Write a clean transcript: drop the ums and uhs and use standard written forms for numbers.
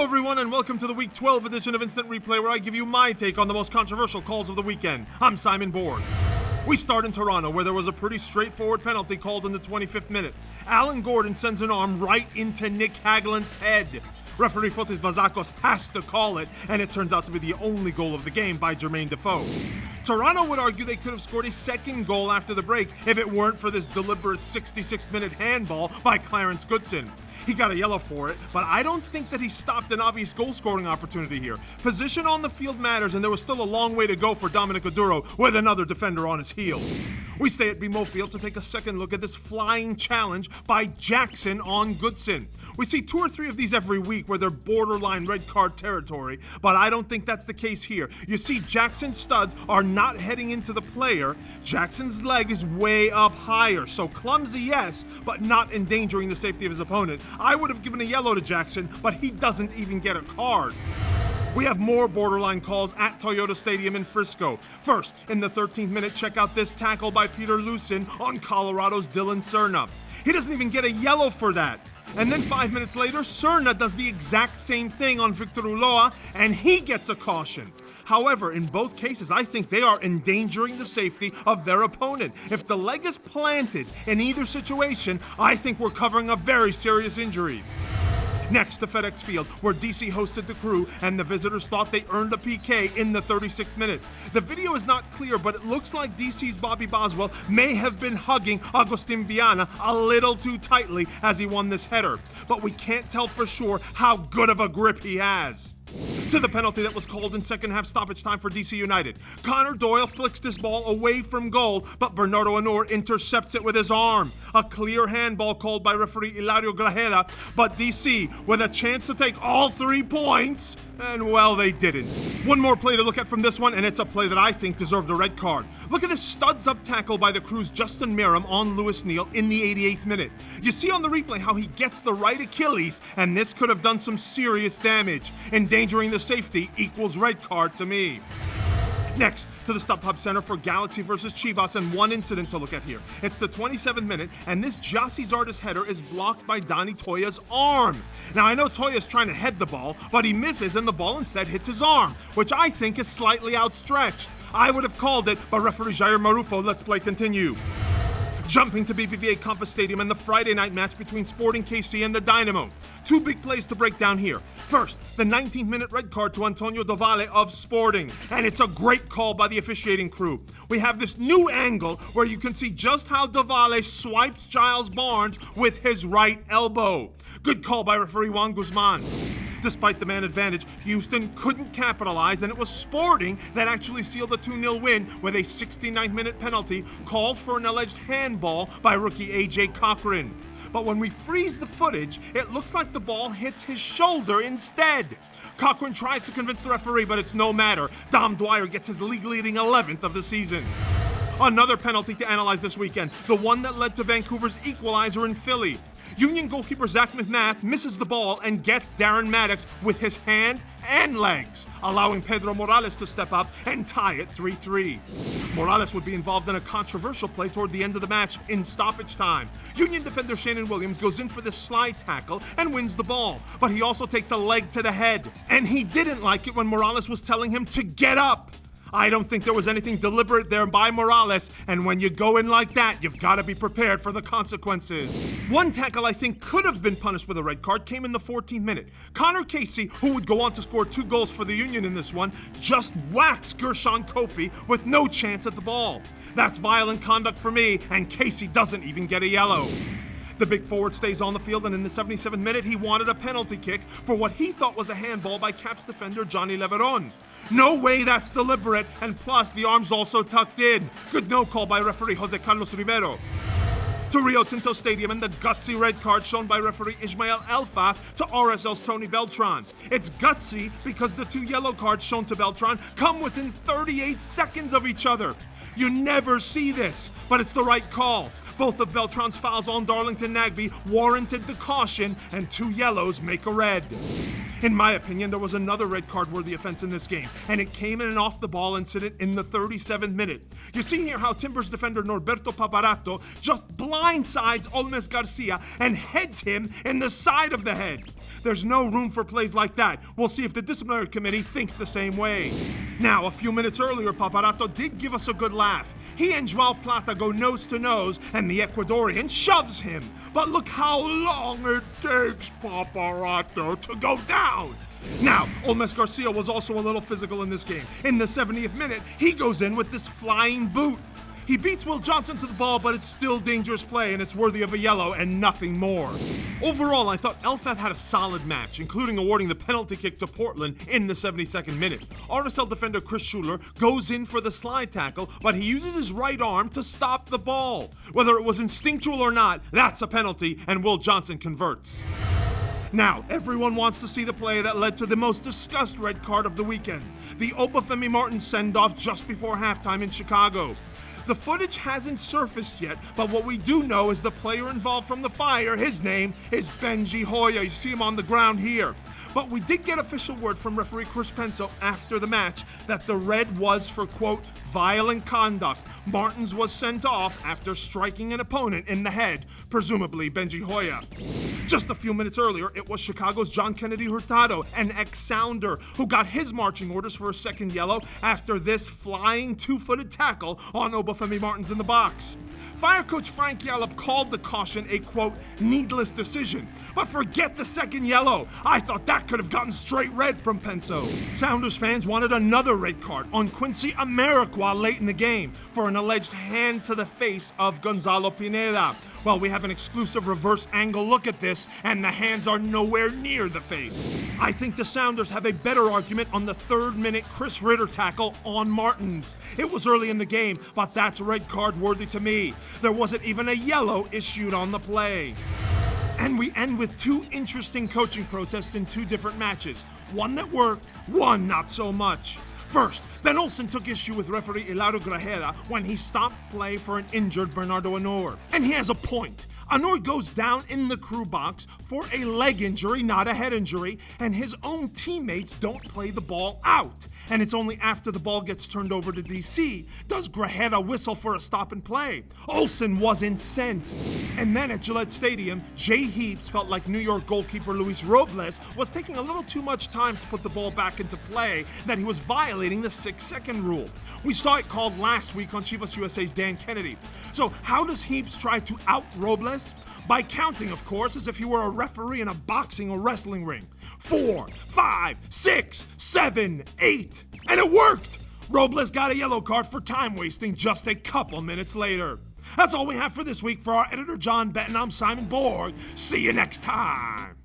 Hello everyone and welcome to the Week 12 edition of Instant Replay, where I give you my take on the most controversial calls of the weekend. I'm Simon Bourne. We start in Toronto, where there was a pretty straightforward penalty called in the 25th minute. Alan Gordon sends an arm right into Nick Hagland's head. Referee Fotis Bazakos has to call it, and it turns out to be the only goal of the game by Jermaine Defoe. Toronto would argue they could have scored a second goal after the break if it weren't for this deliberate 66-minute handball by Clarence Goodson. He got a yellow for it, but I don't think that he stopped an obvious goal-scoring opportunity here. Position on the field matters, and there was still a long way to go for Dominic Oduro with another defender on his heels. We stay at BMO Field to take a second look at this flying challenge by Jackson on Goodson. We see 2 or 3 of these every week where they're borderline red card territory, but I don't think that's the case here. You see, Jackson's studs are not heading into the player. Jackson's leg is way up higher, so clumsy, yes, but not endangering the safety of his opponent. I would have given a yellow to Jackson, but he doesn't even get a card. We have more borderline calls at Toyota Stadium in Frisco. First, in the 13th minute, check out this tackle by Peter Lucen on Colorado's Dylan Cerna. He doesn't even get a yellow for that. And then 5 minutes later, Cerna does the exact same thing on Victor Ulloa, and he gets a caution. However, in both cases, I think they are endangering the safety of their opponent. If the leg is planted in either situation, I think we're covering a very serious injury. Next to FedEx Field, where DC hosted the Crew, and the visitors thought they earned a PK in the 36th minute. The video is not clear, but it looks like DC's Bobby Boswell may have been hugging Agustin Viana a little too tightly as he won this header. But we can't tell for sure how good of a grip he has. To the penalty that was called in second half stoppage time for DC United. Connor Doyle flicks this ball away from goal, but Bernardo Anor intercepts it with his arm. A clear handball called by referee Hilario Grajeda, but DC with a chance to take all 3 points, and well, they didn't. One more play to look at from this one, and it's a play that I think deserved a red card. Look at this studs-up tackle by the Crew's Justin Merrim on Lewis Neal in the 88th minute. You see on the replay how he gets the right Achilles, and this could have done some serious damage. Endangering the safety equals red card to me. Next, to the StubHub Center for Galaxy versus Chivas, and one incident to look at here. It's the 27th minute, and this Jossie Zardes header is blocked by Donny Toya's arm. Now, I know Toya's trying to head the ball, but he misses, and the ball instead hits his arm, which I think is slightly outstretched. I would have called it, but referee Jair Marufo lets play continue. Jumping to BBVA Compass Stadium and the Friday night match between Sporting KC and the Dynamo. 2 big plays to break down here. First, the 19th minute red card to Toni Dovale of Sporting. And it's a great call by the officiating crew. We have this new angle where you can see just how Dovale swipes Giles Barnes with his right elbow. Good call by referee Juan Guzman. Despite the man advantage, Houston couldn't capitalize, and it was Sporting that actually sealed a 2-0 win with a 69th minute penalty called for an alleged handball by rookie AJ Cochran. But when we freeze the footage, it looks like the ball hits his shoulder instead. Cochran tries to convince the referee, but it's no matter. Dom Dwyer gets his league-leading 11th of the season. Another penalty to analyze this weekend, the one that led to Vancouver's equalizer in Philly. Union goalkeeper Zach McMath misses the ball and gets Darren Maddox with his hand and legs, allowing Pedro Morales to step up and tie it 3-3. Morales would be involved in a controversial play toward the end of the match in stoppage time. Union defender Shannon Williams goes in for this slide tackle and wins the ball, but he also takes a leg to the head. And he didn't like it when Morales was telling him to get up. I don't think there was anything deliberate there by Morales, and when you go in like that, you've got to be prepared for the consequences. One tackle I think could have been punished with a red card came in the 14th minute. Connor Casey, who would go on to score 2 goals for the Union in this one, just whacks Gershon Kofi with no chance at the ball. That's violent conduct for me, and Casey doesn't even get a yellow. The big forward stays on the field, and in the 77th minute, he wanted a penalty kick for what he thought was a handball by Caps defender Johnny Leveron. No way that's deliberate, and plus, the arm's also tucked in. Good no call by referee Jose Carlos Rivero. To Rio Tinto Stadium and the gutsy red card shown by referee Ismael Elfa to RSL's Tony Beltran. It's gutsy because the 2 yellow cards shown to Beltran come within 38 seconds of each other. You never see this, but it's the right call. Both of Beltran's fouls on Darlington Nagbe warranted the caution, and 2 yellows make a red. In my opinion, there was another red card-worthy offense in this game, and it came in an off-the-ball incident in the 37th minute. You see here how Timbers defender Norberto Pavarato just blindsides Olmes Garcia and heads him in the side of the head. There's no room for plays like that. We'll see if the disciplinary committee thinks the same way. Now, a few minutes earlier, Pavarato did give us a good laugh. He and Joao Plata go nose to nose, and the Ecuadorian shoves him. But look how long it takes Pavarato to go down. Now, Olmes Garcia was also a little physical in this game. In the 70th minute, he goes in with this flying boot. He beats Will Johnson to the ball, but it's still dangerous play, and it's worthy of a yellow and nothing more. Overall, I thought Elfeth had a solid match, including awarding the penalty kick to Portland in the 72nd minute. RSL defender Chris Schuler goes in for the slide tackle, but he uses his right arm to stop the ball. Whether it was instinctual or not, that's a penalty, and Will Johnson converts. Now, everyone wants to see the play that led to the most discussed red card of the weekend, the Obafemi Martins send-off just before halftime in Chicago. The footage hasn't surfaced yet, but what we do know is the player involved from the Fire, his name is Benji Hoya. You see him on the ground here. But we did get official word from referee Chris Penso after the match that the red was for, quote, violent conduct. Martins was sent off after striking an opponent in the head, presumably Benji Hoya. Just a few minutes earlier, it was Chicago's John Kennedy Hurtado, an ex-Sounder, who got his marching orders for a second yellow after this flying two-footed tackle on Obafemi Martins in the box. Fire coach Frank Yallop called the caution a, quote, needless decision. But forget the second yellow. I thought that could have gotten straight red from Penso. Sounders fans wanted another red card on Quincy Amarikwa late in the game for an alleged hand to the face of Gonzalo Pineda. Well, we have an exclusive reverse angle look at this, and the hands are nowhere near the face. I think the Sounders have a better argument on the 3rd minute Chris Ritter tackle on Martins. It was early in the game, but that's red card worthy to me. There wasn't even a yellow issued on the play. And we end with two interesting coaching protests in two different matches. One that worked, one not so much. First, Ben Olsen took issue with referee Hilario Grajeda when he stopped play for an injured Bernardo Anor. And he has a point. Anor goes down in the crew box for a leg injury, not a head injury, and his own teammates don't play the ball out. And it's only after the ball gets turned over to DC does Grajeda whistle for a stop and play. Olsen was incensed. And then at Gillette Stadium, Jay Heaps felt like New York goalkeeper Luis Robles was taking a little too much time to put the ball back into play, that he was violating the 6-second rule. We saw it called last week on Chivas USA's Dan Kennedy. So how does Heaps try to out Robles? By counting, of course, as if he were a referee in a boxing or wrestling ring. 4, 5, 6, 7, 8. And it worked! Robles got a yellow card for time wasting just a couple minutes later. That's all we have for this week. For our editor, John Benton, I'm Simon Borg. See you next time.